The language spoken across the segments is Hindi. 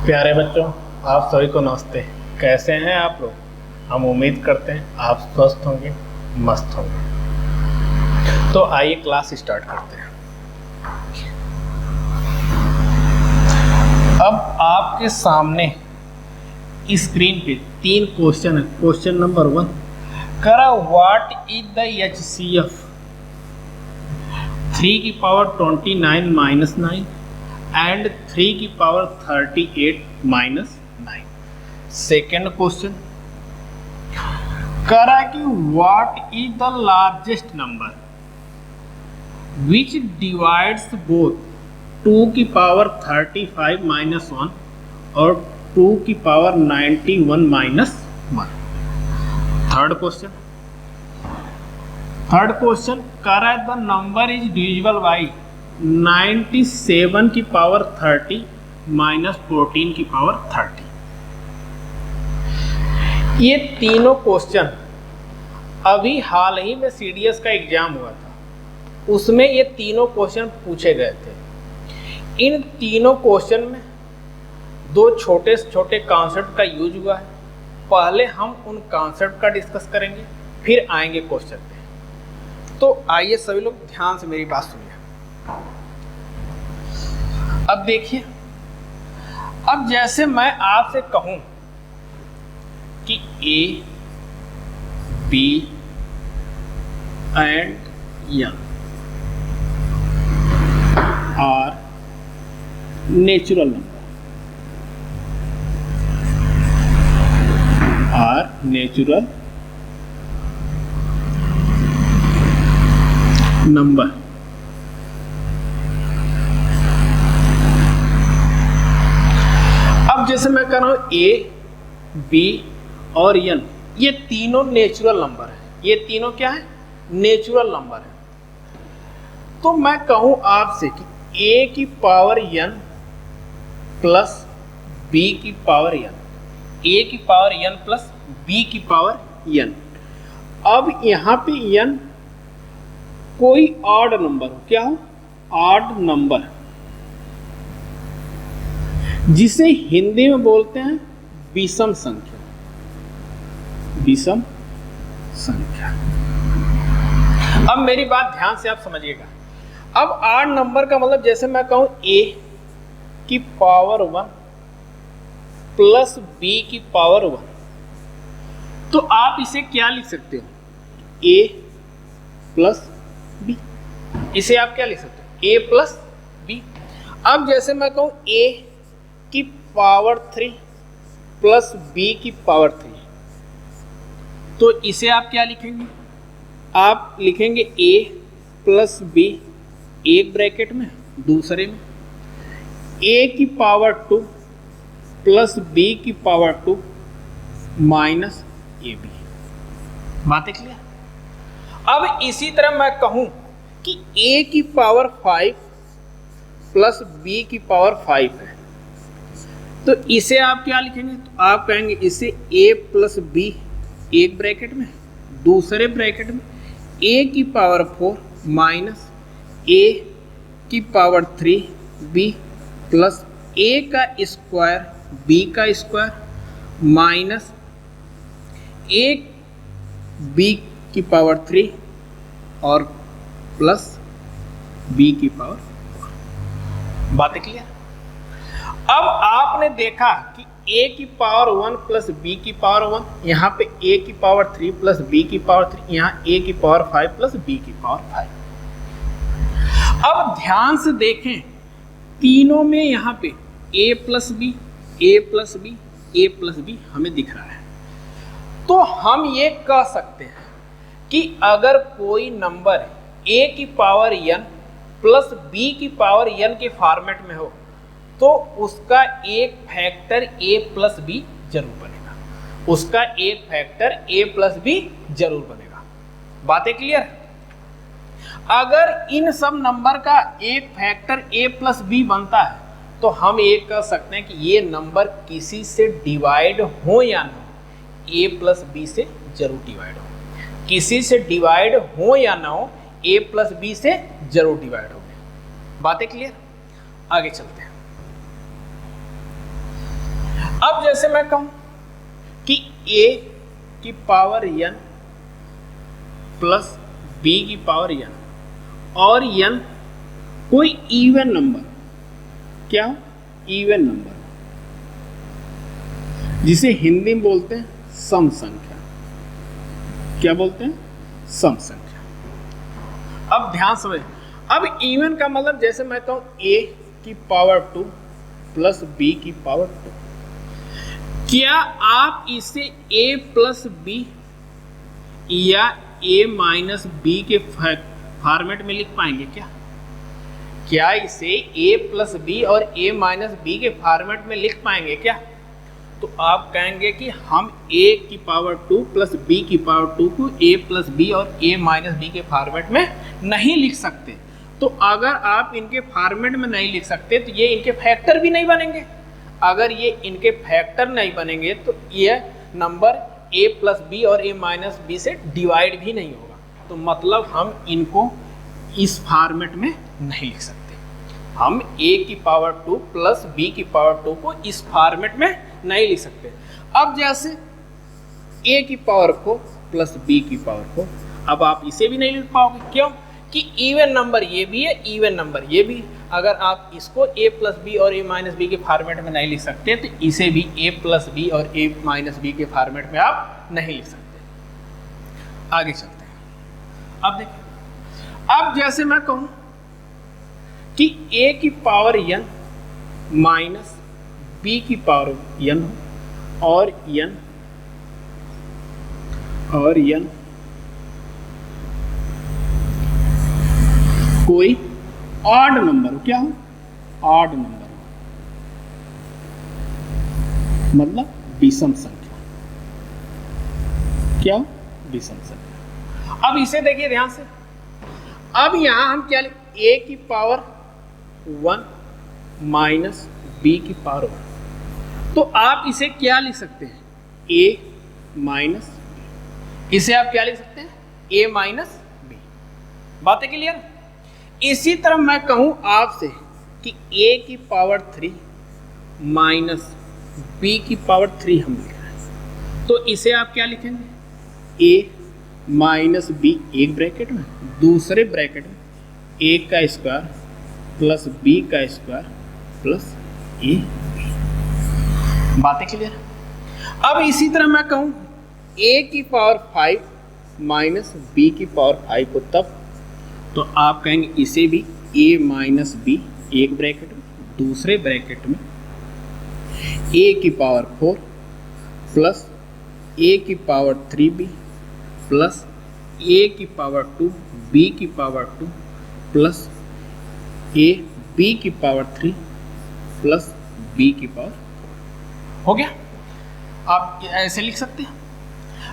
प्यारे बच्चों, आप सभी को नमस्ते। कैसे हैं आप लोग? हम उम्मीद करते हैं आप स्वस्थ होंगे, मस्त होंगे। तो आइए क्लास स्टार्ट करते हैं। अब आपके सामने स्क्रीन पे 3 क्वेश्चन है। क्वेश्चन नंबर 1 करा, व्हाट इज द HCF 3 की पावर 29 माइनस 9 and 3 की पावर 38 माइनस 9। सेकेंड क्वेश्चन करा कि what is the largest number which divides both 2 की पावर 35 माइनस 1 और 2 की पावर 91 माइनस 1। थर्ड क्वेश्चन करा the number is divisible by 97 की पावर 30 माइनस 14 की पावर 30। ये तीनों क्वेश्चन अभी हाल ही में CDS का एग्जाम हुआ था, उसमें ये तीनों क्वेश्चन पूछे गए थे। इन तीनों क्वेश्चन में 2 छोटे छोटे कॉन्सेप्ट का यूज हुआ है। पहले हम उन कॉन्सेप्ट का डिस्कस करेंगे, फिर आएंगे क्वेश्चन पे। तो आइए सभी लोग ध्यान से मेरी बात सुनिए। अब देखिए, अब जैसे मैं आपसे कहूं कि A, B and N are natural number अब जैसे मैं कह रहा हूं A, B और N, ये तीनों नेचुरल नंबर है। ये तीनों क्या है? नेचुरल नंबर है। तो मैं कहूं आपसे कि A की पावर N प्लस B की पावर N, A की पावर N प्लस B की पावर N। अब यहां पे N कोई ऑड नंबर हो, क्या हो? ऑड नंबर, जिसे हिंदी में बोलते हैं विषम संख्या। विषम संख्या। अब मेरी बात ध्यान से आप समझिएगा। अब ऑड नंबर का मतलब, जैसे मैं कहूं A की पावर 1 प्लस B की पावर 1, तो आप इसे क्या लिख सकते हो? A plus B। इसे आप क्या लिख सकते हो? A plus B। अब जैसे मैं कहूं A की पावर 3 प्लस B की पावर 3, तो इसे आप क्या लिखेंगे? आप लिखेंगे A प्लस B एक ब्रैकेट में, दूसरे में A की पावर 2 प्लस B की पावर 2 माइनस AB। बातें क्लियर? अब इसी तरह मैं कहूं कि A की पावर 5 प्लस B की पावर 5 है, तो इसे आप क्या लिखेंगे? तो आप कहेंगे इसे A प्लस B एक ब्रैकेट में, दूसरे ब्रैकेट में A की पावर 4 माइनस A की पावर 3B प्लस A का स्क्वायर B का स्क्वायर माइनस A B की पावर 3 और प्लस B की पावर 4। बातें क्लियर? अब आपने देखा कि A की पावर 1 प्लस B की पावर 1, यहाँ पे A की पावर 3 प्लस B की पावर 3, यहाँ A की पावर 5 प्लस B की पावर 5। अब ध्यान से देखें, तीनों में यहाँ पे A plus B, A plus B, A plus B हमें दिख रहा है। तो हम ये कह सकते हैं कि अगर कोई नंबर A की पावर N प्लस B की पावर N के फॉर्मेट में हो, तो उसका एक फैक्टर A प्लस B जरूर बनेगा। उसका एक फैक्टर A प्लस B जरूर बनेगा। बातें क्लियर? अगर इन सब नंबर का एक फैक्टर A प्लस B बनता है, तो हम ये कह सकते हैं कि ये नंबर किसी से डिवाइड हो या ना, A प्लस B से जरूर डिवाइड हो। किसी से डिवाइड हो या ना हो, a प्लस बी से जरूर डिवाइड होंगे। बातें क्लियर? आगे चलते हैं। अब जैसे मैं कहूं कि a की पावर n प्लस b की पावर n और n कोई इवन नंबर, क्या इवन नंबर, जिसे हिंदी में बोलते हैं सम संख्या। क्या बोलते हैं? सम संख्या। अब ध्यान समझ, अब इवन का मतलब जैसे मैं कहूं a की पावर 2 प्लस b की पावर 2, क्या आप इसे a प्लस बी या a माइनस बी के फॉर्मेट में लिख पाएंगे क्या? क्या इसे a प्लस बी और a माइनस बी के फॉर्मेट में लिख पाएंगे क्या? तो आप कहेंगे कि हम a की पावर 2 प्लस b की पावर 2 को a प्लस बी और a माइनस बी के फॉर्मेट में नहीं लिख सकते। तो अगर आप इनके फॉर्मेट में नहीं लिख सकते तो ये इनके फैक्टर भी नहीं बनेंगे। अगर ये इनके फैक्टर नहीं बनेंगे तो ये नंबर a प्लस बी और a माइनस बी से डिवाइड भी नहीं होगा। तो मतलब हम इनको इस फॉर्मेट में नहीं लिख सकते। हम a की पावर 2 प्लस b की पावर 2 को इस फॉर्मेट में नहीं लिख सकते। अब जैसे a की पावर 4 प्लस b की पावर 4, अब आप इसे भी नहीं लिख पाओगे। क्यों? कि इवन नंबर ये भी है, इवन नंबर ये भी। अगर आप इसको a प्लस बी और a माइनस बी के फॉर्मेट में नहीं लिख सकते तो इसे भी a प्लस बी और a माइनस बी के फॉर्मेट में आप नहीं लिख सकते। आगे चलते हैं। अब देखिए, अब जैसे मैं कहूं कि a की पावर n माइनस b की पावर n और n कोई ऑड नंबर हो। क्या हो? ऑड नंबर हो, मतलब विषम संख्या। क्या हो? विषम संख्या। अब इसे देखिए ध्यान से। अब यहां हम क्या लिख, a की पावर 1 माइनस b की पावर 1। तो आप इसे क्या लिख सकते हैं? a माइनस, इसे आप क्या लिख सकते हैं? a minus b। बातें क्लियर? इसी तरह मैं कहूं आपसे कि a की पावर 3 माइनस b की पावर 3 हम लिख रहे हैं, तो इसे आप क्या लिखेंगे? a माइनस b एक ब्रैकेट में, दूसरे ब्रैकेट में a का स्क्वायर प्लस b का स्क्वायर प्लस a। बातें क्लियर? अब इसी तरह मैं कहूं a की पावर 5 माइनस b की पावर 5 को, तब तो आप कहेंगे इसे भी a माइनस बी एक ब्रैकेट में, दूसरे ब्रैकेट में a की पावर 4 प्लस a की पावर 3b प्लस a की पावर 2 b की पावर 2 प्लस a b की पावर 3 प्लस b की पावर 4। हो गया? आप ऐसे लिख सकते हैं।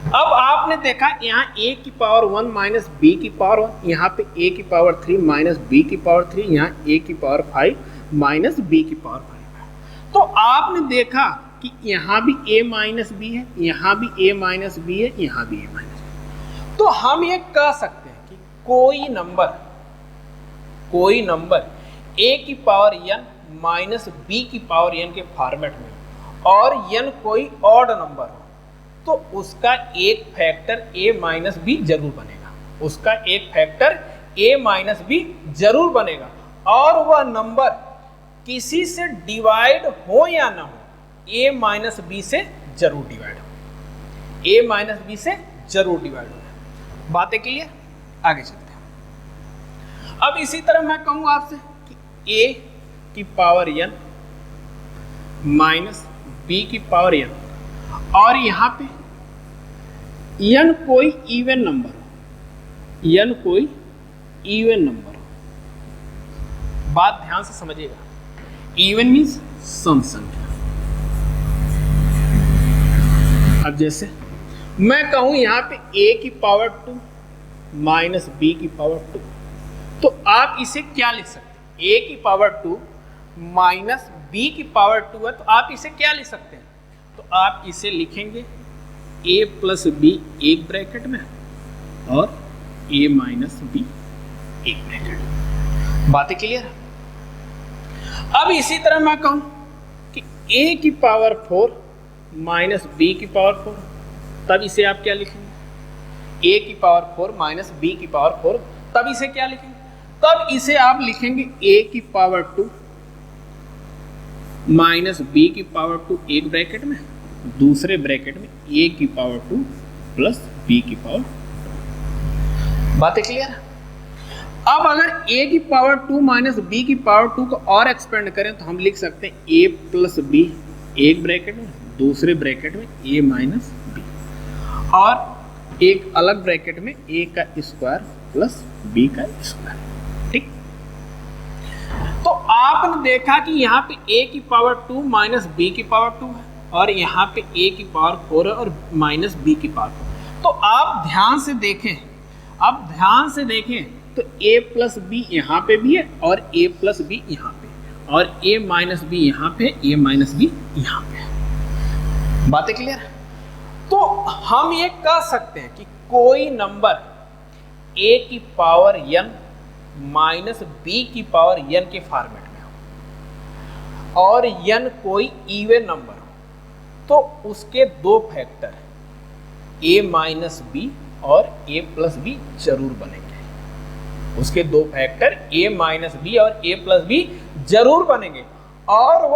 अब आपने देखा यहाँ a की पावर 1 माइनस b की पावर 1, यहाँ पे a की पावर 3 माइनस b की पावर 3, यहाँ a की पावर 5 माइनस b की पावर 5 है। तो आपने देखा कि यहाँ भी a माइनस b है, यहाँ भी a माइनस b है, यहाँ भी a माइनस b। तो हम ये कह सकते हैं कि कोई नंबर a की पावर n माइनस b की पावर n के फॉर्मेट में और n कोई ऑड नंबर हो तो उसका एक फैक्टर a माइनस बी जरूर बनेगा। उसका एक फैक्टर a माइनस बी जरूर बनेगा और वह नंबर किसी से डिवाइड हो या ना हो a माइनस बी से जरूर डिवाइड हो। a माइनस बी से जरूर डिवाइड हो। बातें क्लियर? आगे चलते हैं। अब इसी तरह मैं कहूंगा आपसे कि a की पावर n माइनस b की पावर n और यहां पे n कोई इवन नंबर हो, n कोई इवन नंबर हो। बात ध्यान से समझिएगा। इवन मीन्स सम संख्या। अब जैसे मैं कहूं यहां पे a की पावर 2 माइनस b की पावर 2, तो आप इसे क्या लिख सकते हैं? a की पावर 2 माइनस b की पावर 2 है, तो आप इसे क्या लिख सकते हैं? तो आप इसे लिखेंगे a प्लस बी एक ब्रैकेट में और a माइनस बी एक ब्रैकेट। बातें क्लियर? अब इसी तरह मैं कहूं कि a की पावर 4 माइनस बी की पावर 4, तब इसे आप क्या लिखेंगे? a की पावर 4 माइनस बी की पावर 4, तब इसे क्या लिखेंगे? तब इसे आप लिखेंगे a की पावर 2 माइनस बी की पावर 2 एक ब्रैकेट में, दूसरे ब्रैकेट में a की पावर 2 प्लस b की पावर 2। बातें क्लियर? अब अगर a की पावर 2 माइनस b की पावर 2 को और एक्सपेंड करें तो हम लिख सकते हैं a प्लस b एक ब्रैकेट में, दूसरे ब्रैकेट में a माइनस b, और एक अलग ब्रैकेट में a का स्क्वायर प्लस b का स्क्वायर। ठीक? तो आपने देखा कि यहाँ पे a की पावर 2 माइनस b की पावर 2 है, और यहाँ पे a की पावर 4 है और माइनस b की पावर 4। तो आप ध्यान से देखें, अब ध्यान से देखें तो a प्लस बी यहाँ पे भी है और a प्लस बी यहाँ पे, और a माइनस बी यहाँ पे, a माइनस बी यहाँ पे। बातें क्लियर? तो हम ये कह सकते हैं कि कोई नंबर a की पावर n माइनस b की पावर n के फॉर्मेट में हो, और n कोई इवन नंबर हो, तो उसके दो फैक्टर a माइनस बी और a प्लस बी जरूर बनेंगे। उसके दो फैक्टर a माइनस बी और a प्लस बी जरूर बनेंगे, और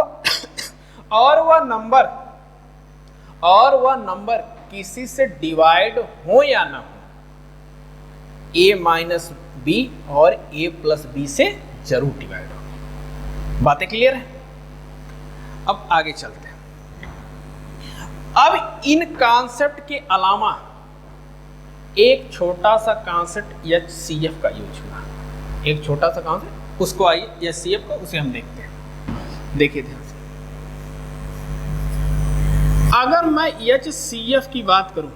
वह नंबर किसी से डिवाइड हो या ना हो, a माइनस बी और a प्लस बी से जरूर डिवाइड हो। बातें क्लियर है? अब आगे चलते हैं। अब इन कॉन्सेप्ट के अलावा एक छोटा सा कॉन्सेप्ट HCF का यूज हुआ, एक छोटा सा कॉन्सेप्ट, उसको आइए HCF का, उसे हम देखते हैं। देखिए ध्यान से, अगर मैं HCF की बात करूं,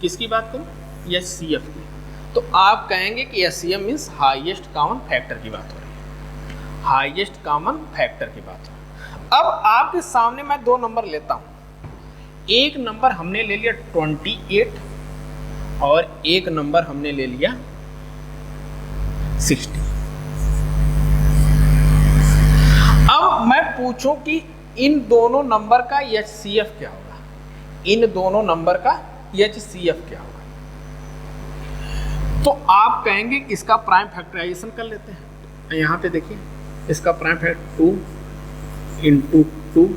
किसकी बात करूं? HCF की, तो आप कहेंगे कि HCF means highest common factor की बात हो रही है, हाईएस्ट कॉमन फैक्टर की बात हो रही है। अब आपके सामने मैं दो नंबर लेता हूं, एक नंबर हमने ले लिया 28 और एक नंबर हमने ले लिया 60। अब मैं पूछूं कि इन दोनों नंबर का HCF क्या होगा, इन दोनों नंबर का HCF क्या होगा? तो आप कहेंगे कि इसका प्राइम फैक्टराइजेशन कर लेते हैं। यहां पे देखिए, इसका प्राइम फैक्टर 2 इंटू 2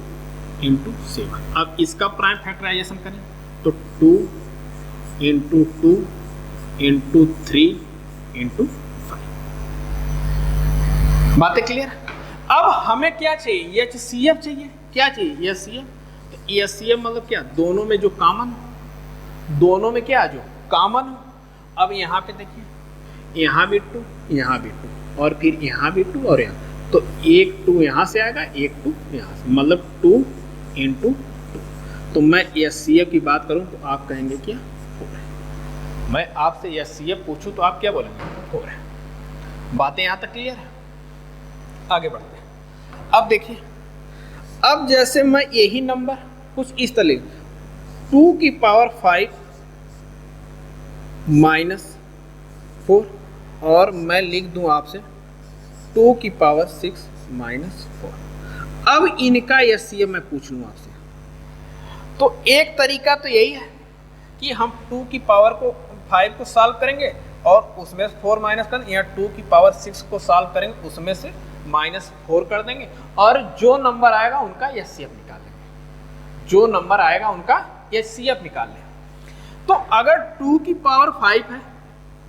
इंटू 7। अब इसका प्राइम फैक्टराइजेशन करें तो 2 इंटू 2 इंटू 3 इंटू 5। बातें क्लियर? अब हमें क्या चाहिए? HCF चाहिए। क्या चाहिए? HCF। तो HCF मतलब क्या? दोनों में जो कॉमन, दोनों में क्या जो कॉमन हो। अब यहाँ पे देखिए, यहाँ भी 2, यहाँ भी 2, और फिर यहाँ भी 2 और यहाँ, तो एक 2 यहाँ से आएगा, एक 2 यहाँ से, मतलब 2 इंटू 2। तो मैं HCF की बात करूँ तो आप कहेंगे क्या? 4। मैं आपसे HCF पूछूं तो आप क्या बोलेंगे? 4 है। बातें यहाँ तक क्लियर है? आगे बढ़ते हैं। अब देखिए, अब जैसे मैं यही नंबर कुछ इस तरह 2 की पावर 5 माइनस 4, और मैं लिख दूं आपसे 2 की पावर 6 माइनस 4। अब इनका HCF मैं पूछ लूँ आपसे, तो एक तरीका तो यही है कि हम 2 की पावर को 5 को सॉल्व करेंगे और उसमें से 4 माइनस कर देंगे, या 2 की पावर 6 को सॉल्व करेंगे, उसमें से -4 कर देंगे, और जो नंबर आएगा उनका HCF निकाल लेंगे, जो नंबर आएगा उनका HCF निकाल लेंगे। तो अगर 2 की पावर 5 है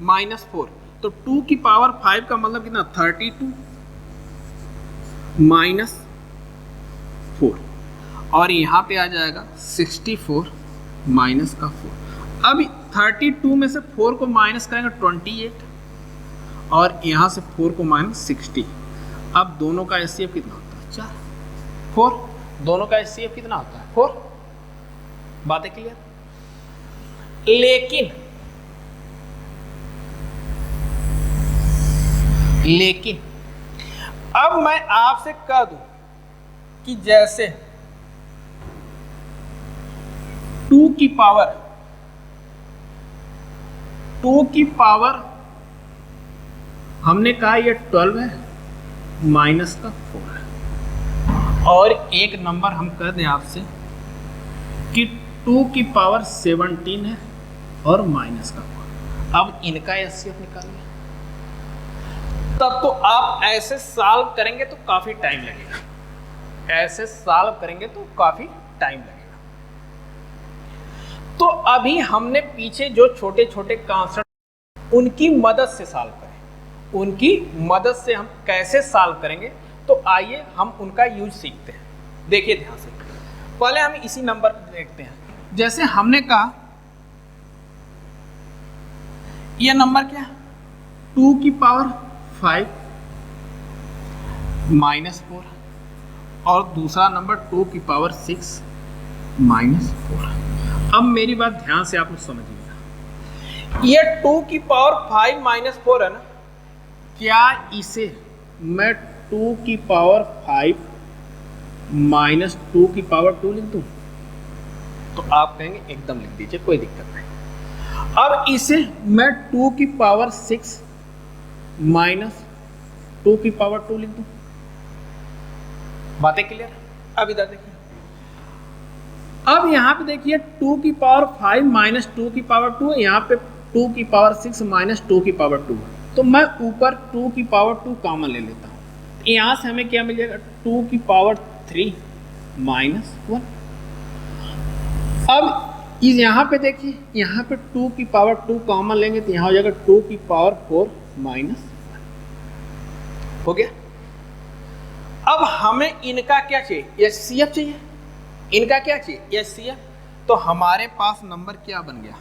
-4, तो 2 की पावर 5 का मतलब कितना? 32 माइनस 4, और यहाँ पे आ जाएगा 64 माइनस का 4। अब 32 में से 4 को माइनस करेंगे 28, और यहाँ से 4 को माइनस 60। अब दोनों का HCF कितना होता है? 4। 4 दोनों का HCF कितना होता है? 4। बातें क्लियर? लेकिन अब मैं आपसे कह दूं कि जैसे 2 की पावर 2 की पावर हमने कहा ये 12 है, माइनस का 4 है, और एक नंबर हम कह दें आपसे कि 2 की पावर 17 है और माइनस का 4। अब इनका एचसीएफ निकालिए। तब तो आप ऐसे सॉल्व करेंगे तो काफी टाइम लगेगा, ऐसे सॉल्व करेंगे तो काफी टाइम लगेगा। तो अभी हमने पीछे जो छोटे छोटे कॉन्सेप्ट उनकी मदद से सॉल्व करें, उनकी मदद से हम कैसे सॉल्व करेंगे, तो आइए हम उनका यूज सीखते हैं। देखिए ध्यान से, पहले हम इसी नंबर को देखते हैं। जैसे हमने कहा यह नंबर क्या है, 2 की पावर 5 माइनस 4, और दूसरा नंबर 2 की पावर 6 माइनस 4। अब मेरी बात ध्यान से आप लोग समझिएगा, ये 2 की पावर 5 माइनस 4 है ना, क्या इसे मैं 2 की पावर 5 माइनस 2 की पावर 2 लिख दूं? तो आप कहेंगे एकदम लिख दीजिए, कोई दिक्कत नहीं। अब इसे मैं 2 की पावर 6 माइनस 2 की पावर 2 लिख दूं? बातें क्लियर? अब इधर देखिए, अब यहां पे देखिए 2 की पावर 5 माइनस 2 की पावर 2, यहां पे 2 की पावर 6 माइनस 2 की पावर 2, तो मैं ऊपर 2 की पावर 2 कॉमन ले लेता हूं। यहां से हमें क्या मिल जाएगा, 2 की पावर 3 माइनस 1। अब इस यहाँ पे देखिए, यहाँ पे 2 की पावर 2 कॉमन लेंगे तो यहाँ हो जाएगा 2 की पावर 4 माइनस 1। हो गया। अब हमें इनका क्या चाहिए, एचसीएफ चाहिए। इनका क्या चाहिए, एचसीएफ। तो हमारे पास नंबर क्या बन गया,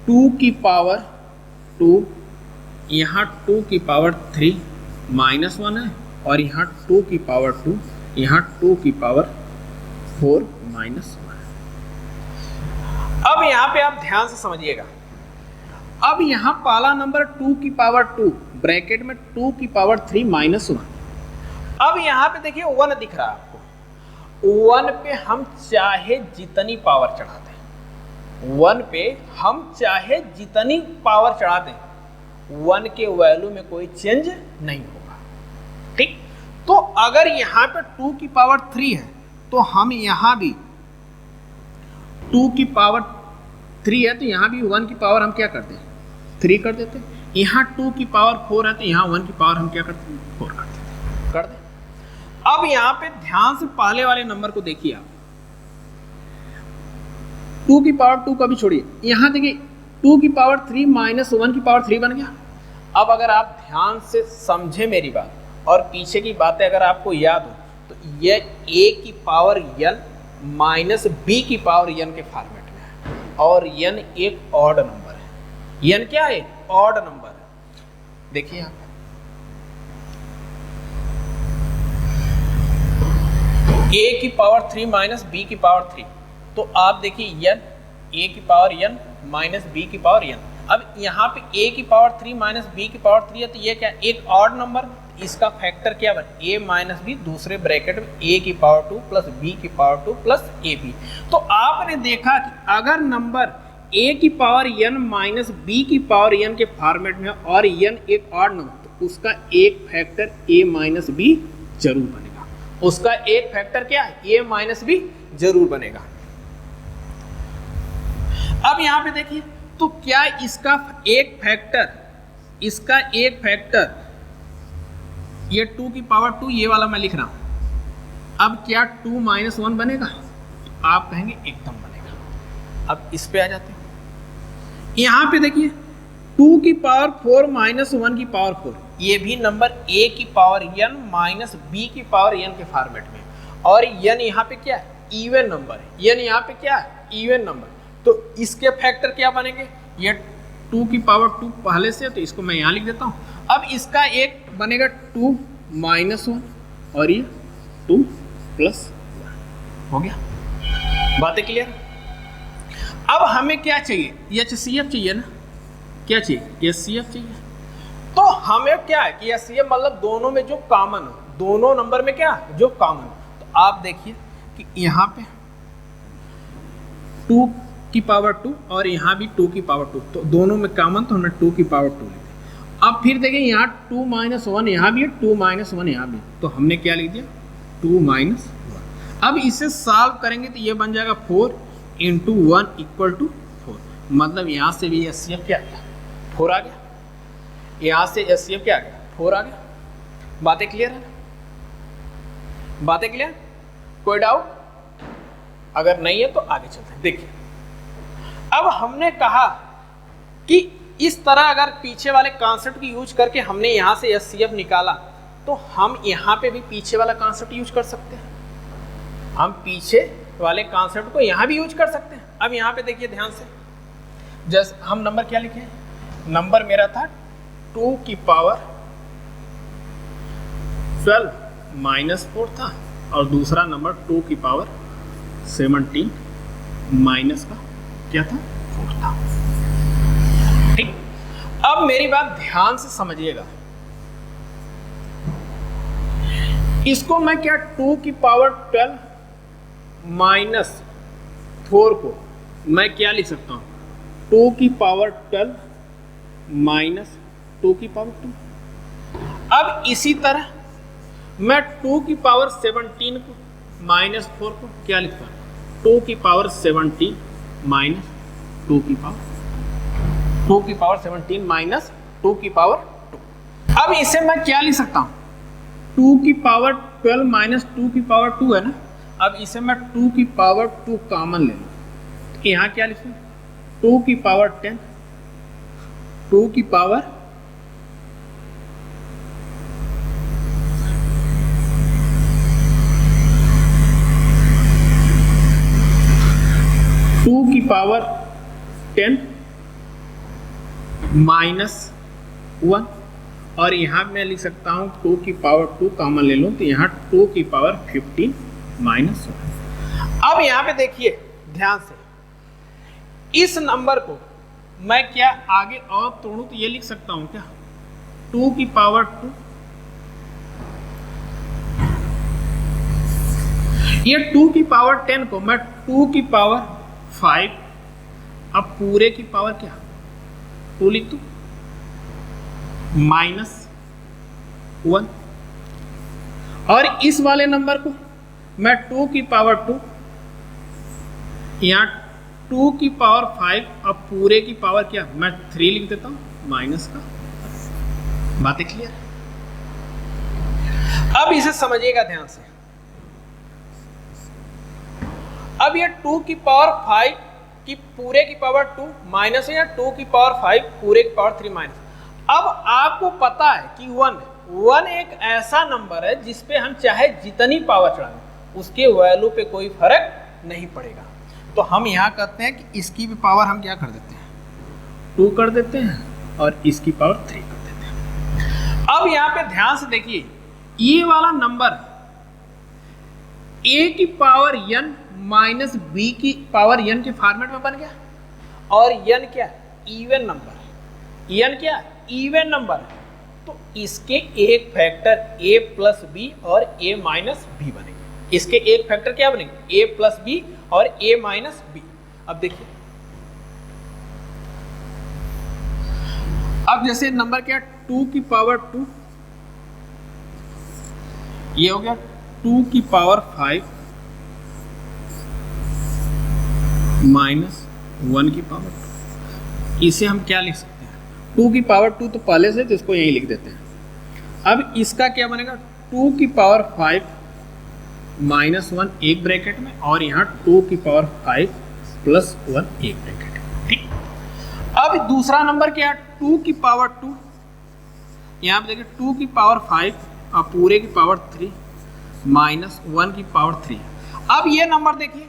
2 की पावर 2, यहाँ 2 की पावर 3 माइनस 1 है, और यहाँ 2 की पावर 2, यहाँ 2 की पावर 4 माइनस 1। अब यहाँ पे आप ध्यान से समझिएगा, अब यहाँ पहला नंबर 2 की पावर 2 ब्रैकेट में 2 की पावर 3 माइनस 1। अब यहाँ पे देखिए 1 दिख रहा है आपको, 1 पे हम चाहे जितनी पावर चढ़ा दें, 1 पे हम चाहे जितनी पावर चढ़ा दें, 1 के वैल्यू में कोई चेंज नहीं होगा। ठीक, तो अगर यहाँ पे 2 की पावर 3 है तो हम यहाँ भी 2 की पावर 3 है तो यहाँ भी 1 की पावर हम क्या करते हैं, 3 कर देते। यहाँ 2 की पावर 4 है तो यहाँ 1 की पावर हम क्या करते हैं, 4 कर देते, कर दे। अब यहाँ पे ध्यान से पहले वाले नंबर को देखिए आप, 2 की पावर 2 का भी छोड़िए, यहाँ देखिए 2 की पावर 3 माइनस 1 की पावर 3 बन गया। अब अगर आप ध्यान से समझे मेरी बात और पीछे की बातें अगर आपको याद हो, तो ये a की पावर n माइनस b की पावर n के फॉर्मेट में है, और n एक ऑड नंबर है। n क्या है, ऑड नंबर है। देखिए आप, a की पावर 3 माइनस b की पावर 3, तो आप देखिए n, a की पावर n माइनस b की पावर n। अब यहाँ पे a की पावर 3 माइनस b की पावर 3 है, तो ये क्या, एक ऑड नंबर, इसका फैक्टर क्या बन, a माइनस b, दूसरे ब्रैकेट में a की पावर 2 प्लस b की पावर 2 प्लस ab। तो आपने देखा कि अगर नंबर a की पावर n माइनस b की पावर n के फॉर्मेट में और n एक ऑड नंबर, तो उसका एक फैक्टर a माइनस b जरूर बनेगा। उसका एक फैक्टर क्या है, a माइनस b जरूर बनेगा। अब यहां पे देखिए, तो क्या इसका एक फैक्टर, इसका एक फैक्टर ये 2 की पावर 2 ये वाला मैं लिख रहा हूं, अब क्या 2 माइनस 1 बनेगा, तो आप कहेंगे एकदम बनेगा। अब इस पे आ जाते हैं, यहां पे देखिए 2 की पावर 4 माइनस 1 की पावर 4, ये भी नंबर a की पावर n माइनस b की पावर n के फॉर्मेट में, और n यहाँ पे क्या है, इवन नंबर है। n यहाँ पे क्या है, इवन नंबर, तो इसके फैक्टर क्या बनेंगे, ये 2 की पावर 2 पहले से, तो इसको मैं यहाँ लिख देता हूँ। अब इसका एक बनेगा 2 माइनस 1 और ये 2 प्लस 1, हो गया। बातें क्लियर। अब हमें क्या चाहिए, एचसीएफ चाहिए ना, क्या चाहिए, एचसीएफ चाहिए। तो हमें क्या है कि एचसीएफ मतलब दोनों में जो कॉमन हो, दोनों नंबर में क्या जो कॉमन हो। तो आप देखिए कि यहाँ पे 2 की पावर 2 और यहाँ भी 2 की पावर 2, तो दोनों में कॉमन, तो हमने 2 की पावर 2 लिख दिया। अब फिर देखिए यहाँ 2 - 1 यहाँ भी है, 2 - 1 यहाँ भी, तो हमने क्या लिख दिया 2 - 1। अब इसे सॉल्व करेंगे तो ये बन जाएगा 4 × 1 = 4, मतलब यहाँ से भी HCF क्या आ गया 4 आ गया, यहाँ से HCF क्या आ गया 4 आ गया। बातें क्लियर है? बातें क्लियर? कोई डाउट? अगर नहीं है तो आगे चलते हैं। देखिए अब हमने कहा कि इस तरह अगर पीछे वाले कॉन्सेप्ट की यूज करके हमने यहाँ से HCF निकाला, तो हम यहाँ पे भी पीछे वाला कॉन्सेप्ट यूज कर सकते हैं। हम पीछे वाले कॉन्सेप्ट को यहाँ भी यूज कर सकते हैं। अब यहाँ पे देखिए ध्यान से, जस्ट हम नंबर क्या लिखे, नंबर मेरा था 2 की पावर 12 - 4 था, और दूसरा नंबर 2 की पावर 17 माइनस का क्या था 4 था। ठीक, अब मेरी बात ध्यान से समझिएगा, इसको मैं क्या 2 की पावर 12 - 4 को मैं क्या लिख सकता हूं 2 की पावर 12 - 2 की पावर 2। अब इसी तरह मैं 2 की पावर 17 को -4 को क्या लिखता हूं 2 की पावर 17 - 2 की पावर 2 की पावर 17 - 2 की पावर 2। अब इसे मैं क्या लिख सकता हूं 2 की पावर 12 - 2 की पावर 2 है ना। अब इसे मैं 2 की पावर 2 कॉमन ले लूं, यहाँ क्या लिखूं 2 की पावर 10 2 की पावर 2 की पावर 10 -1, और यहाँ मैं लिख सकता हूँ 2 की पावर 2 कॉमन ले लूँ, तो यहाँ 2 की पावर 15 -1। अब यहाँ पे देखिए ध्यान से, इस नंबर को मैं क्या आगे और तोड़ूं तो ये लिख सकता हूँ क्या 2 की पावर 2, ये 2 की पावर 10 को मैं 2 की पावर 5, अब पूरे की पावर क्या 2 लिख दूं -1, और इस वाले नंबर को मैं 2 की पावर 2, यहाँ 2 की पावर 5, अब पूरे की पावर क्या मैं 3 लिख देता हूं माइनस का। बातें क्लियर? अब इसे समझिएगा ध्यान से, अब ये 2 की पावर 5 की पूरे की पावर 2 माइनस है, या 2 की पावर 5 पूरे की पावर 3 माइनस। अब आपको पता है कि 1 एक ऐसा नंबर है जिसपे हम चाहे जितनी पावर चढ़ाएं उसके वैल्यू पे कोई फर्क नहीं पड़ेगा। तो हम यहाँ कहते हैं कि इसकी भी पावर हम क्या कर देते हैं 2 कर देते हैं, और इसकी पावर 3 कर देते हैं। अब यहाँ पे ध्यान से देखिए, ये वाला नंबर a की पावर n माइनस b की पावर n के फॉर्मेट में बन गया, और n क्या इवन नंबर, n क्या इवन नंबर, तो इसके एक फैक्टर a प्लस b और a माइनस b बनेंगे। इसके एक फैक्टर क्या बनेंगे a प्लस b और a माइनस b। अब देखिए, अब जैसे नंबर क्या 2 की पावर 2, ये हो गया 2 की पावर 5 -1 की पावर 2। इसे हम क्या लिख सकते हैं 2 की पावर 2 तो पहले से, तो इसको यहीं लिख देते हैं। अब इसका क्या बनेगा 2 की पावर 5 -1 एक ब्रैकेट में, और यहाँ 2 की पावर 5 + 1 एक ब्रैकेट में। ठीक, अब दूसरा नंबर क्या 2 की पावर 2, यहाँ पे देखिए 2 की पावर 5 और पूरे की पावर 3 -1 की पावर 3। अब ये नंबर देखिए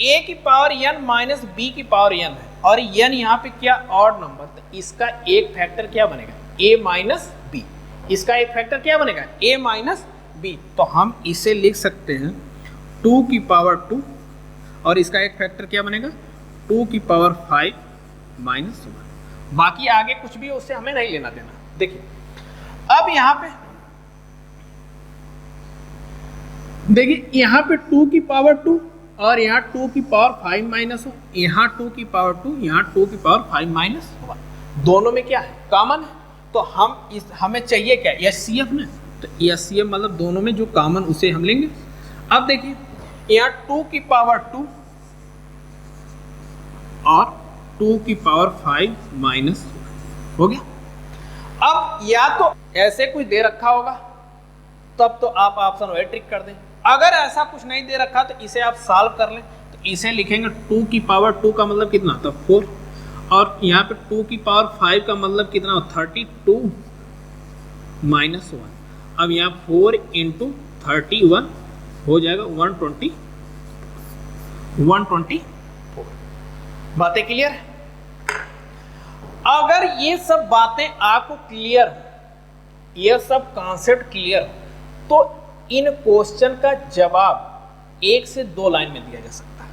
a की पावर n माइनस b की पावर n है, और n यहाँ पे क्या ऑड नंबर, तो इसका एक फैक्टर क्या बनेगा a माइनस b, इसका एक फैक्टर क्या बनेगा a माइनस b। तो हम इसे लिख सकते हैं 2 की पावर 2, और इसका एक फैक्टर क्या बनेगा 2 की पावर 5 -1। बाकी आगे कुछ भी उससे हमें नहीं लेना देना। देखिए अब यहाँ पे देखिए, यहाँ पे 2 की पावर 2 और यहाँ 2 की पावर 5 माइनस 1, यहाँ 2 की पावर 2, यहाँ 2 की पावर 5 माइनस 1, दोनों में क्या है? कॉमन है। तो हमें चाहिए क्या? एचसीएफ ना, तो एचसीएफ मतलब दोनों में जो कॉमन उसे हम लेंगे। अब देखिए यहाँ 2 की पावर 2 और 2 की पावर 5 माइनस हो गया। अब या तो ऐसे कुछ दे रखा होगा तब तो आप ऑप्शन वे ट्रिक कर दें, अगर ऐसा कुछ नहीं दे रखा तो इसे आप सॉल्व कर लें। तो इसे लिखेंगे 2 की पावर 2 का मतलब कितना था? 4, और यहाँ पे 2 की पावर 5 का मतलब कितना? 32 माइनस 1। अब यहाँ 4 इंटू 31 हो जाएगा 124। बातें क्लियर है? अगर ये सब बातें आपको क्लियर, ये सब कॉन्सेप्ट क्लियर, तो इन क्वेश्चन का जवाब 1 से 2 लाइन में दिया जा सकता है।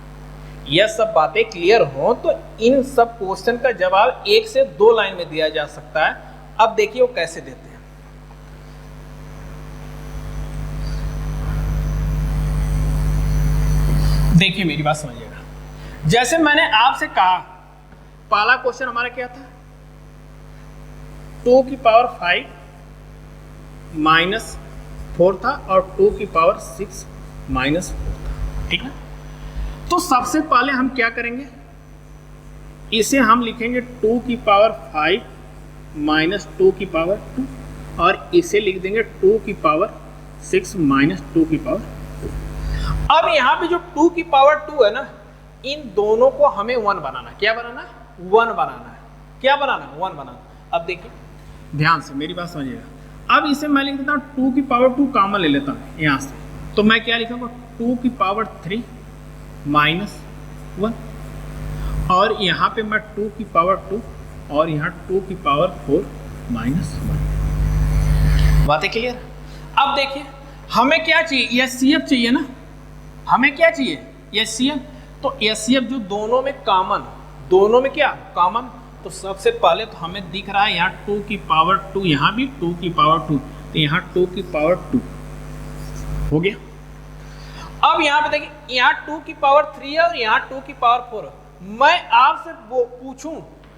यह सब बातें क्लियर हो तो इन सब क्वेश्चन का जवाब 1 से 2 लाइन में दिया जा सकता है। अब देखिए वो कैसे देते हैं। देखिए मेरी बात समझिएगा, जैसे मैंने आपसे कहा पहला क्वेश्चन हमारा क्या था? 2 की पावर 5 माइनस 4 था और 2 की पावर 6 माइनस 4 था, ठीक है। तो सबसे पहले हम क्या करेंगे, इसे हम लिखेंगे 2 की पावर 5 माइनस 2 की पावर 2, और इसे लिख देंगे 2 की पावर 6 माइनस 2 की पावर 2। अब यहाँ पे जो 2 की पावर 2 है ना, इन दोनों को हमें 1 बनाना। क्या बनाना? 1 बनाना है। क्या बनाना? 1 बनाना। अब देखिए ध्यान से मेरी बात समझिएगा। अब इसे मैं लिख देता हूँ 2 की पावर 2 कॉमन ले लेता हूँ यहाँ से, तो मैं क्या लिखूंगा? 2 की पावर 3 माइनस 1, और यहाँ पे मैं 2 की पावर 2 और यहाँ 2 की पावर 4 माइनस 1। बातें क्लियर? अब देखिए हमें क्या चाहिए? एचसीएफ चाहिए ना, हमें क्या चाहिए? एचसीएफ। तो एचसीएफ जो दोनों में कॉमन, दोनों में क्या कॉमन? तो सबसे पहले तो हमें दिख रहा है यहाँ 2 की पावर 2, यहाँ भी 2 की पावर 2, तो यहाँ 2 की पावर 2 हो गया। अब यहाँ पे देखिए यहाँ 2 की पावर 3 है और यहाँ 2 की पावर 4 है। मैं आपसे वो पूछूं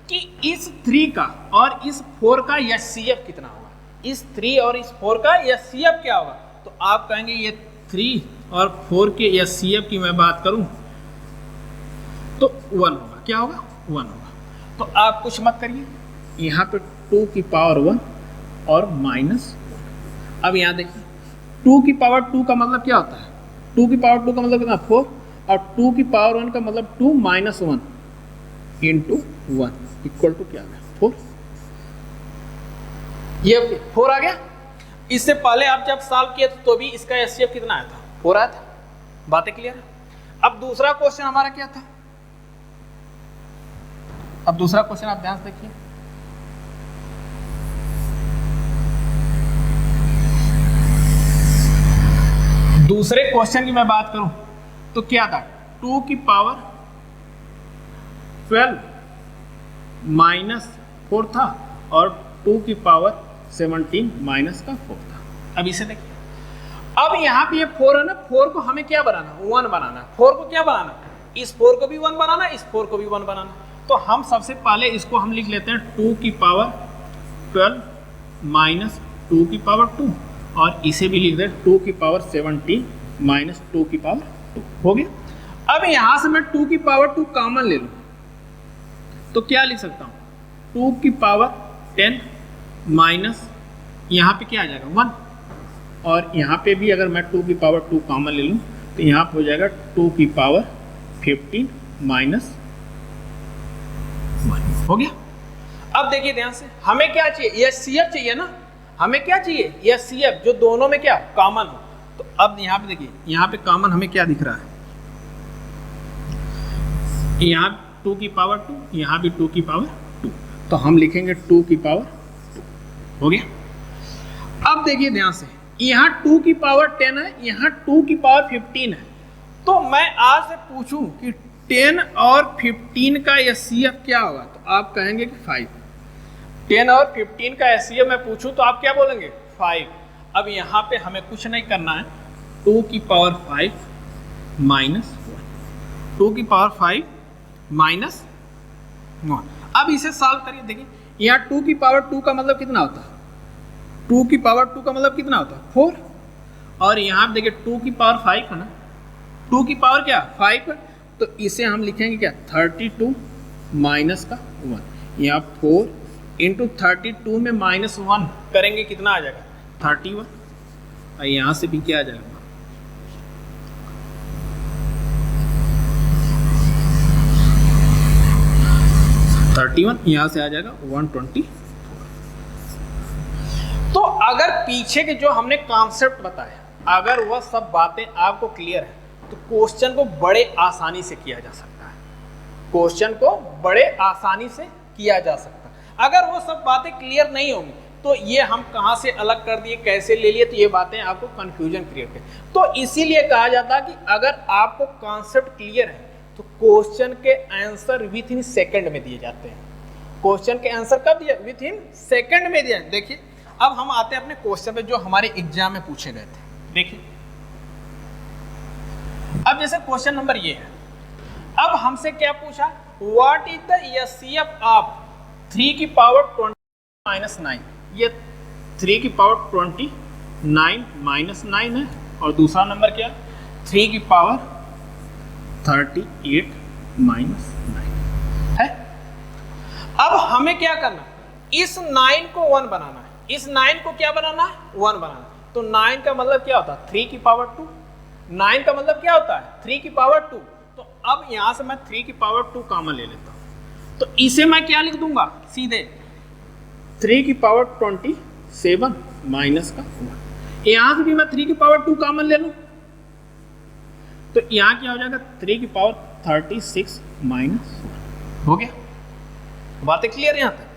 कि इस 3 का और इस 4 का एचसीएफ कितना होगा? इस 3 और इस 4 का एचसीएफ क्या होगा? तो आप कहेंगे ये 3 और 4 के एचसीएफ की मैं बात करूं तो 1 होगा। क्या होगा? 1 होगा। तो आप कुछ मत करिए, यहाँ पे 2 की पावर 1 और माइनस 1। अब यहाँ देखिए 2 की पावर 2 का मतलब क्या होता है? 2 की पावर 2 का मतलब कितना? 4, और 2 की पावर 1 का मतलब 2 माइनस 1 इंटू 1 इक्वल टू क्या है? 4। ये 4 आ गया। इससे पहले आप जब सॉल्व किए तो भी इसका एचसीएफ कितना आया था? 4 आया था। बातें क्लियर है? अब दूसरा क्वेश्चन हमारा क्या था? अब दूसरा क्वेश्चन आप ध्यान से देखिए। दूसरे क्वेश्चन की मैं बात करूं तो क्या था? 2 की पावर 12 माइनस 4 था और 2 की पावर 17 माइनस का 4 था। अब इसे देखिए, अब यहाँ पे ये 4 है ना, 4 को हमें क्या बनाना? 1 बनाना। 4 को क्या बनाना? इस 4 को भी 1 बनाना, इस 4 को भी 1 बनाना। तो हम सबसे पहले इसको हम लिख लेते हैं 2 की पावर 12 माइनस 2 की पावर 2, और इसे भी लिख दें 2 की पावर 17 माइनस 2 की पावर 2 हो गया। अब यहाँ से मैं 2 की पावर 2 कॉमन ले लूँ तो क्या लिख सकता हूँ? 2 की पावर 10 माइनस यहाँ पे क्या आ जाएगा? 1, और यहाँ पे भी अगर मैं 2 की पावर 2 कॉमन ले लूँ तो यहाँ पे हो जाएगा 2 की पावर 15 माइनस 1 हो गया। अब देखिए ध्यान से, हमें क्या चाहिए? एचसीएफ चाहिए ना, हमें क्या चाहिए? एचसीएफ जो दोनों में क्या कॉमन हो। तो अब यहाँ पे देखिए, यहाँ पे कॉमन हमें क्या दिख रहा है? यहाँ 2 की पावर 2, यहाँ भी 2 की पावर 2, तो हम लिखेंगे 2 की पावर 2 हो गया। अब देखिए ध्यान से, यहाँ 2 की पावर 10 है, यहाँ 2 की पावर 15 है। तो मैं आज से पूछूं कि 10 और 15 का एचसीएफ क्या होगा, तो आप कहेंगे कि 5। 10 और 15 का एचसीएफ मैं पूछूं तो आप क्या बोलेंगे? 5। अब यहाँ पे हमें कुछ नहीं करना है, 2 की पावर 5 माइनस 1 2 की पावर 5 माइनस 1। अब इसे सॉल्व करिए, देखिए यहाँ 2 की पावर 2 का मतलब कितना होता है, 2 की पावर 2 का मतलब कितना होता है 4, और यहाँ देखिए 2 की पावर 5 है ना, 2 की पावर क्या 5, तो इसे हम लिखेंगे क्या 32 माइनस का 1, यहाँ 4 इंटू 32 में माइनस 1 करेंगे कितना आ जाएगा 31, और यहाँ से भी क्या आ जाएगा 31, यहाँ से आ जाएगा 120। तो अगर पीछे के जो हमने कॉन्सेप्ट बताया, अगर वह सब बातें आपको क्लियर है तो क्वेश्चन को बड़े आसानी से किया जा सकता है, क्वेश्चन को बड़े आसानी से किया जा सकता है। अगर वो सब बातें क्लियर नहीं होंगी तो ये हम कहाँ से अलग कर दिए, कैसे ले लिए, तो ये बातें आपको कंफ्यूजन क्रिएट कर। तो इसीलिए कहा जाता है कि अगर आपको कॉन्सेप्ट क्लियर है तो क्वेश्चन के आंसर विथ इन सेकंड में दिए जाते हैं। क्वेश्चन के आंसर कब दिए, विथ इन सेकंड में दिए। देखिए अब हम आते हैं अपने क्वेश्चन पे जो हमारे एग्जाम में पूछे गए थे। देखिए अब जैसे क्वेश्चन नंबर ये है, अब हमसे क्या पूछा, what is the HCF of 3 की पावर 20 माइनस 9। ये 3 की पावर 29 माइनस 9 है, और दूसरा नंबर क्या 3 की पावर 38 माइनस 9 है। अब हमें क्या करना, इस 9 को 1 बनाना है, इस 9 को क्या बनाना है 1 बनाना है। तो 9 का मतलब क्या होता है 3 की पावर 2, 9 का मतलब क्या होता है 3 की पावर 2। तो अब यहां से मैं 3 की पावर 2 कॉमन ले लेता हूं, तो इसे मैं क्या लिख दूंगा सीधे 3 की पावर 27 माइनस का 1। यहां से भी मैं 3 की पावर 2 कॉमन ले लूं तो यहां क्या हो जाएगा 3 की पावर 36 माइनस 1। हो गया, बातें क्लियर यहां तक।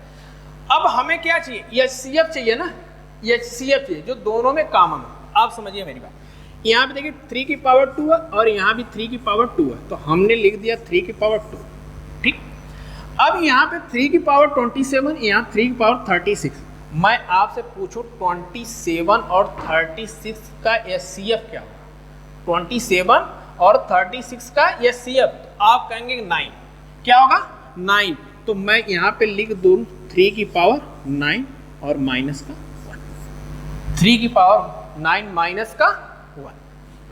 अब हमें क्या चाहिए, एचसीएफ चाहिए ना, एचसीएफ चाहिए जो दोनों में कॉमन हो। आप समझिए मेरी बात, यहाँ पे देखिए 3 की पावर 2 है और यहाँ भी 3 की पावर 2 है, तो हमने लिख दिया 3 की पावर 2, ठीक। अब यहाँ पे 3 की पावर 27, यहाँ 3 की पावर 36। मैं आपसे पूछूं 27 और 36 का एचसीएफ क्या होगा, 27 और 36 का एचसीएफ, तो आप कहेंगे 9, क्या होगा 9। तो मैं यहाँ पे लिख दूं 3 की पावर 9 और माइनस का 1, 3 की पावर 9 माइनस का 1।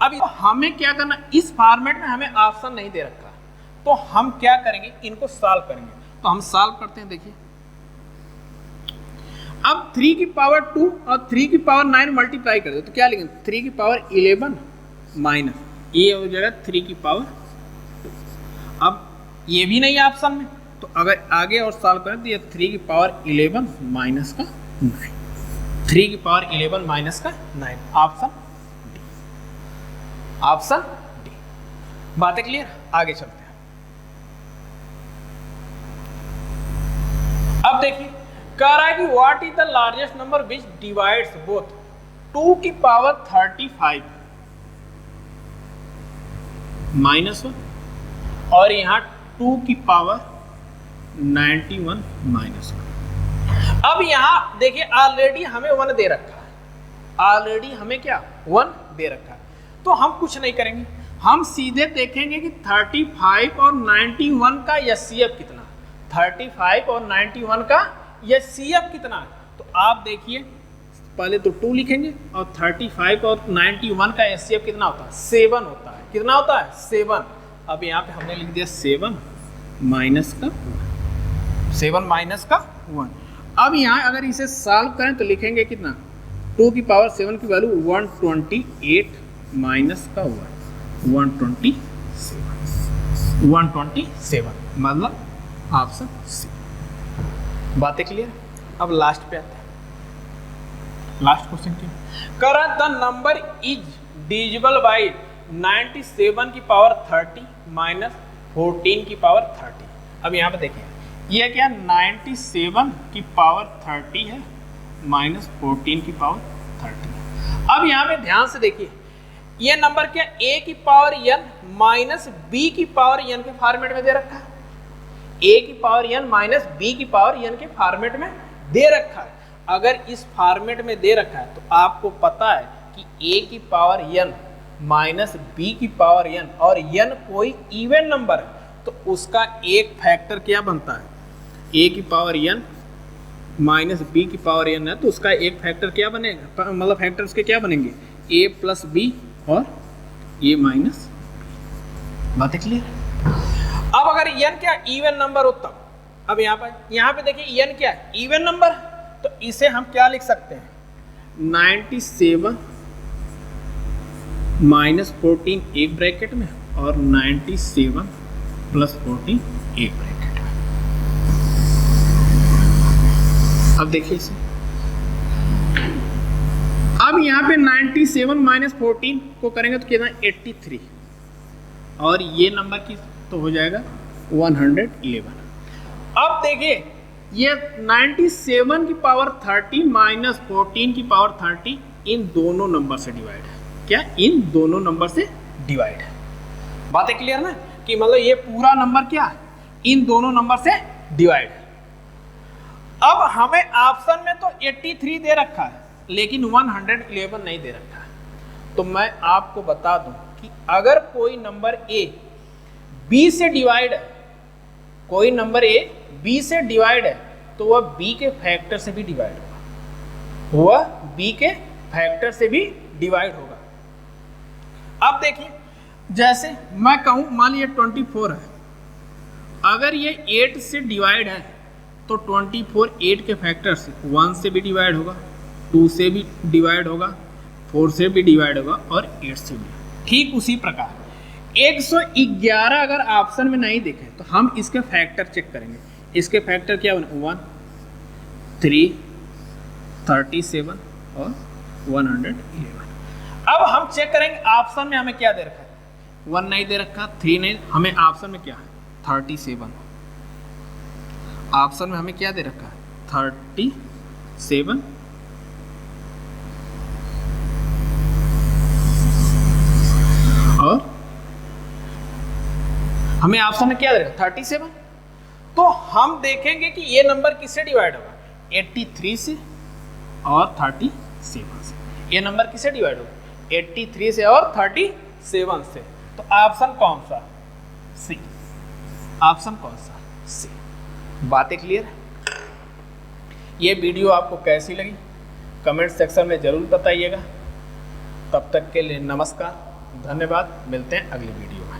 अब हमें क्या करना, इस फॉर्मेट में हमें ऑप्शन नहीं दे रखा, तो हम क्या करेंगे इनको सॉल्व करेंगे। तो हम सॉल्व करते हैं, देखिए अब 3 की पावर 2 और 3 की पावर 9 मल्टीप्लाई कर दो तो क्या लिखेंगे 3 की पावर 11 माइनस, ये हो जाएगा 3 की पावर 2। अब ये भी नहीं है ऑप्शन में, तो अगर आगे और सॉल्व करें तो ये 3 की पावर 11 माइनस का 9, 3 की पावर 11 माइनस का 9, ऑप्शन डी, ऑप्शन डी। बातें क्लियर, आगे चलते हैं। अब देखिए कह रहा है कि what is the largest number which divides both 2 की पावर 35 माइनस 1 और यहाँ 2 की पावर 91 माइनस 1। अब यहाँ देखिए ऑलरेडी हमें 1 दे रखा है, ऑलरेडी हमें क्या 1 दे रखा है, तो हम कुछ नहीं करेंगे, हम सीधे देखेंगे कि 35 और 91 का एचसीएफ कितना, 35 और 91 का एचसीएफ कितना है। तो आप देखिए पहले तो 2 लिखेंगे और 35 और 91 का एचसीएफ कितना होता है 7 होता है, कितना होता है 7। अब यहाँ पे हमने लिख दिया 7 माइनस का 7 माइनस का 1। अब यहाँ अगर इसे सॉल्व करें तो लिखेंगे कितना 2 की पावर 7 की वैल्यू 128 माइनस का 1, 127 मतलब ऑप्शन सी। बातें क्लियर। अब लास्ट पे आते हैं, लास्ट क्वेश्चन क्या कर रहा है, the number is divisible by 97 की पावर 30 माइनस 14 की पावर 30। अब यहाँ पे देखिए ये क्या 97 की पावर 30 है माइनस 14 की पावर 30। अब यहाँ पे ध्यान से देखिए ये नंबर क्या a की पावर n माइनस b की पावर n के फॉर्मेट में दे रखा है, a की पावर n माइनस b की पावर n के फॉर्मेट में दे रखा है। अगर इस फॉर्मेट में दे रखा है तो आपको पता है कि a की पावर n माइनस बी की पावर एन, और एन कोई इवन नंबर है तो उसका एक फैक्टर क्या बनता है, ए की पावर एन माइनस बी की पावर एन है तो उसका एक फैक्टर क्या बनेगा, मतलब फैक्टर उसके क्या बनेंगे, ए प्लस बी और ए माइनस। बात है क्लियर? अब अगर एन क्या इवन नंबर हो तब, अब यहाँ पे देखिए एन क्या है, इवन नंबर, तो इसे हम क्या लिख सकते हैं, 97 माइनस 14 एक ब्रैकेट में और 97 प्लस 14 एक ब्रैकेट में। अब देखिए इसे, अब यहाँ पे 97 माइनस 14 को करेंगे तो कितना 83, और ये नंबर की तो हो जाएगा 111। अब देखिए ये 97 की पावर 30 माइनस 14 की पावर 30 इन दोनों नंबर से डिवाइड है, क्या इन दोनों नंबर से डिवाइड है। बात है क्लियर ना, कि मतलब ये पूरा नंबर क्या इन दोनों नंबर से डिवाइड है। अब हमें ऑप्शन में तो 83 दे रखा है लेकिन 111 नहीं दे रखा है, तो मैं आपको बता दूं कि अगर कोई नंबर ए बी से डिवाइड है, कोई नंबर ए बी से डिवाइड है तो वह बी के फैक्टर से भी डिवाइड होगा, वह बी के फैक्टर से भी डिवाइड होगा। अब देखिए जैसे मैं कहूं मान लीजिए 24 है, अगर ये 8 से डिवाइड है तो 24 8 के फैक्टर से 1 से भी डिवाइड होगा, 2 से भी डिवाइड होगा, 4 से भी डिवाइड होगा और 8 से भी। ठीक उसी प्रकार 111 अगर ऑप्शन में नहीं दिखे तो हम इसके फैक्टर चेक करेंगे। इसके फैक्टर क्या बने 1, 3, 37 और 111। अब हम चेक करेंगे ऑप्शन में हमें क्या दे रखा है, 1 नहीं दे रखा, 3 नहीं, हमें ऑप्शन में क्या है 37, ऑप्शन में हमें क्या दे रखा है 37 और हमें ऑप्शन में क्या दे रखा है 37। तो हम देखेंगे कि ये नंबर किससे डिवाइड होगा, 83 से और 37 से। ये नंबर किससे डिवाइड होगा 83 से और 37 से। तो ऑप्शन कौन सा, सी। ऑप्शन कौन सा, सी। बातें क्लियर है? ये वीडियो आपको कैसी लगी कमेंट सेक्शन में जरूर बताइएगा। तब तक के लिए नमस्कार, धन्यवाद, मिलते हैं अगली वीडियो में।